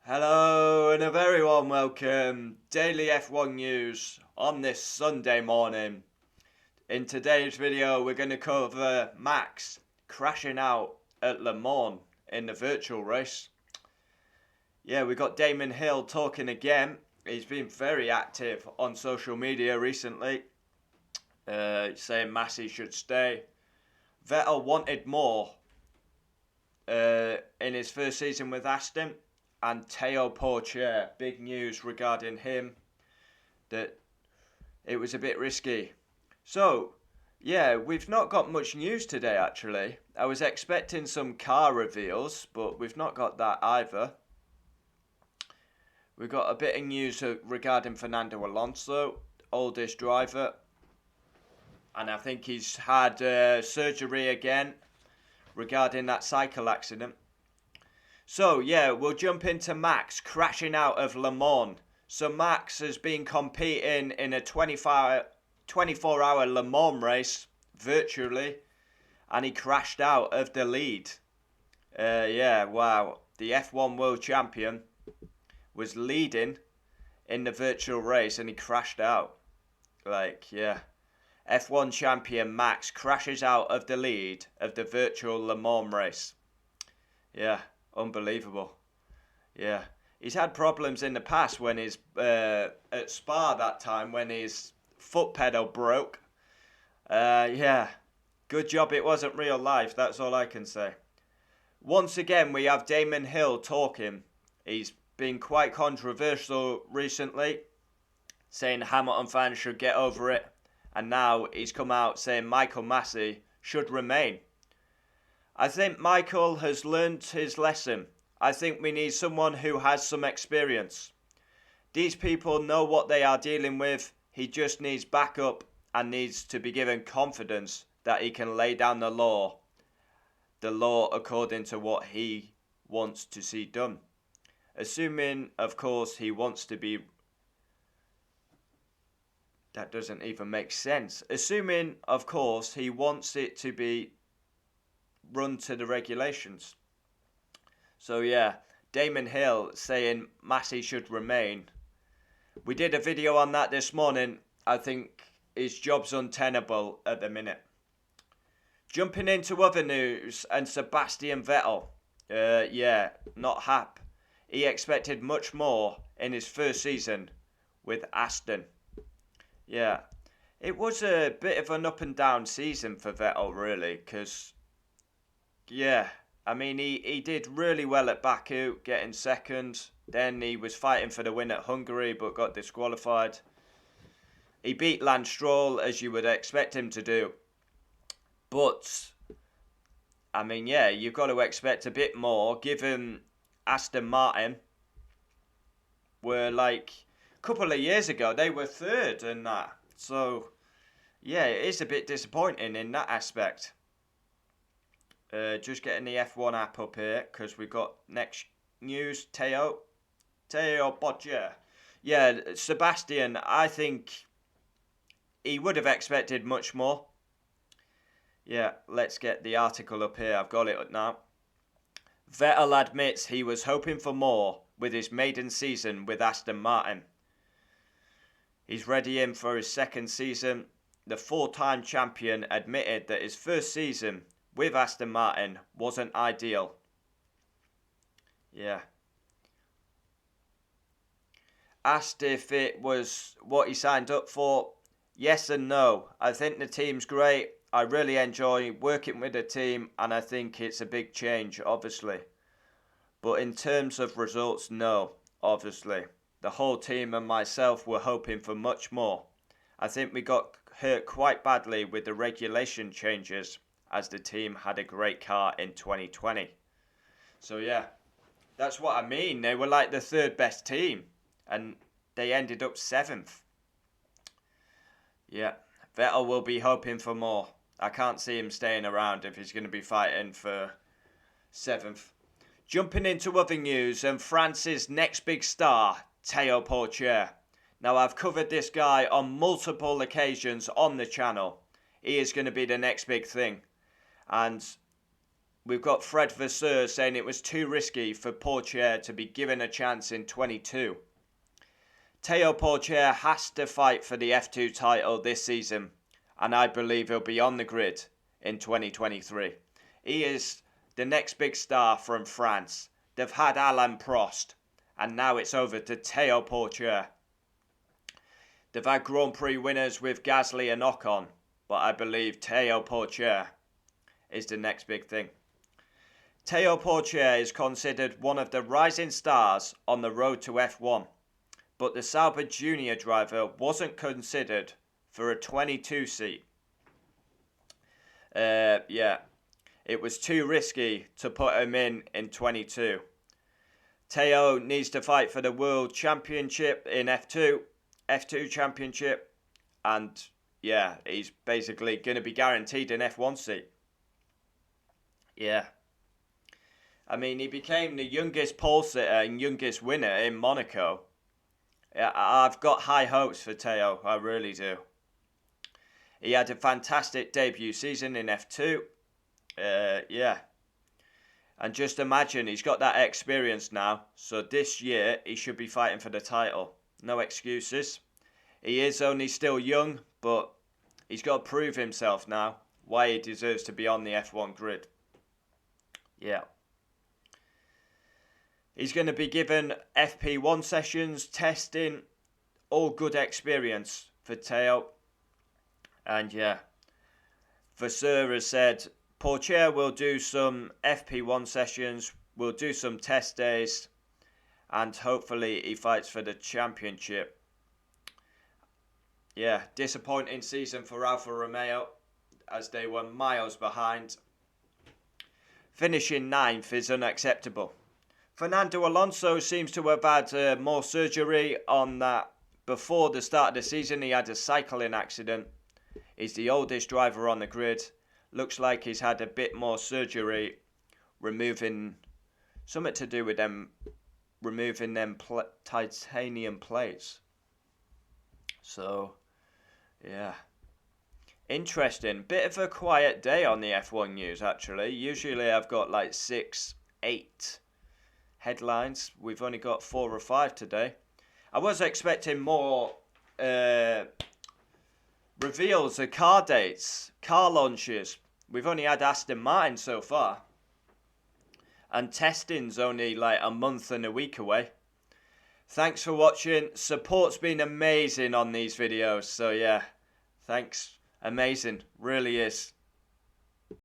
Hello and a very warm welcome. Daily F1 news on this Sunday morning. In today's video, we're going to cover Max crashing out at Le Mans in the virtual race. Yeah, we got Damon Hill talking again. He's been very active on social media recently, saying Massey should stay. Vettel wanted more in his first season with Aston. And Theo Pourchaire, big news regarding him, that it was a bit risky. So, yeah, we've not got much news today actually. I was expecting some car reveals, but we've not got that either. We've got a bit of news regarding Fernando Alonso, oldest driver. And I think he's had surgery again regarding that cycle accident. So, yeah, we'll jump into Max crashing out of Le Mans. So, Max has been competing in a 24-hour Le Mans race, virtually, and he crashed out of the lead. Yeah, wow. The F1 World Champion was leading in the virtual race and he crashed out. Yeah. F1 Champion Max crashes out of the lead of the virtual Le Mans race. Yeah. Unbelievable. Yeah. He's had problems in the past when he's at Spa that time when his foot pedal broke. Yeah. Good job it wasn't real life. That's all I can say. Once again, we have Damon Hill talking. He's been quite controversial recently, saying Hamilton fans should get over it. And now he's come out saying Michael Massey should remain. I think Michael has learnt his lesson. I think we need someone who has some experience. These people know what they are dealing with. He just needs backup and needs to be given confidence that he can lay down the law according to what he wants to see done. Assuming, of course, he wants to be... That doesn't even make sense. Assuming, of course, he wants it to be run to the regulations. So yeah, Damon Hill saying Massey should remain. We did a video on that this morning. I think his job's untenable at the minute. Jumping into other news and Sebastian Vettel. Yeah, not hap. He expected much more in his first season with Aston. Yeah, it was a bit of an up and down season for Vettel really, because yeah, I mean, he did really well at Baku, getting second. Then he was fighting for the win at Hungary, but got disqualified. He beat Lance Stroll, as you would expect him to do. But, I mean, yeah, you've got to expect a bit more, given Aston Martin were a couple of years ago, they were third and that. So, yeah, it is a bit disappointing in that aspect. Just getting the F1 app up here because we've got next news. Theo Pourchaire. Yeah, Sebastian, I think he would have expected much more. Yeah, let's get the article up here. I've got it up now. Vettel admits he was hoping for more with his maiden season with Aston Martin. He's ready in for his second season. The four-time champion admitted that his first season with Aston Martin wasn't ideal. Yeah. Asked if it was what he signed up for. Yes and no. I think the team's great. I really enjoy working with the team and I think it's a big change, obviously. But in terms of results, no, obviously. The whole team and myself were hoping for much more. I think we got hurt quite badly with the regulation changes, as the team had a great car in 2020. So yeah, that's what I mean. They were like the third best team and they ended up 7th. Yeah, Vettel will be hoping for more. I can't see him staying around if he's going to be fighting for 7th. Jumping into other news and France's next big star, Theo Pourchaire. Now I've covered this guy on multiple occasions on the channel. He is going to be the next big thing. And we've got Fred Vasseur saying it was too risky for Pourchaire to be given a chance in 22. Theo Pourchaire has to fight for the F2 title this season, and I believe he'll be on the grid in 2023. He is the next big star from France. They've had Alain Prost, and now it's over to Theo Pourchaire. They've had Grand Prix winners with Gasly and Ocon, but I believe Theo Pourchaire is the next big thing. Theo Pourchaire is considered one of the rising stars on the road to F1, but the Sauber Junior driver wasn't considered for a 22 seat. It was too risky to put him in 22. Theo needs to fight for the World Championship in F2 Championship, and yeah, he's basically going to be guaranteed an F1 seat. Yeah. I mean, he became the youngest pole sitter and youngest winner in Monaco. Yeah, I've got high hopes for Theo, I really do. He had a fantastic debut season in F2. Yeah. And just imagine, he's got that experience now. So this year, he should be fighting for the title. No excuses. He is only still young, but he's got to prove himself now why he deserves to be on the F1 grid. Yeah. He's going to be given FP1 sessions, testing, all good experience for Theo. And yeah, Vasseur has said Pourchaire will do some FP1 sessions, will do some test days, and hopefully he fights for the championship. Yeah, disappointing season for Alfa Romeo as they were miles behind. Finishing 9th is unacceptable. Fernando Alonso seems to have had more surgery on that. Before the start of the season, he had a cycling accident. He's the oldest driver on the grid. Looks like he's had a bit more surgery, removing something to do with them, removing them titanium plates. So, yeah. Interesting. Bit of a quiet day on the F1 news, actually. Usually I've got like 6, 8 headlines. We've only got 4 or 5 today. I was expecting more reveals of car dates, car launches. We've only had Aston Martin so far. And testing's only like a month and a week away. Thanks for watching. Support's been amazing on these videos. So yeah, thanks. Amazing. Really is.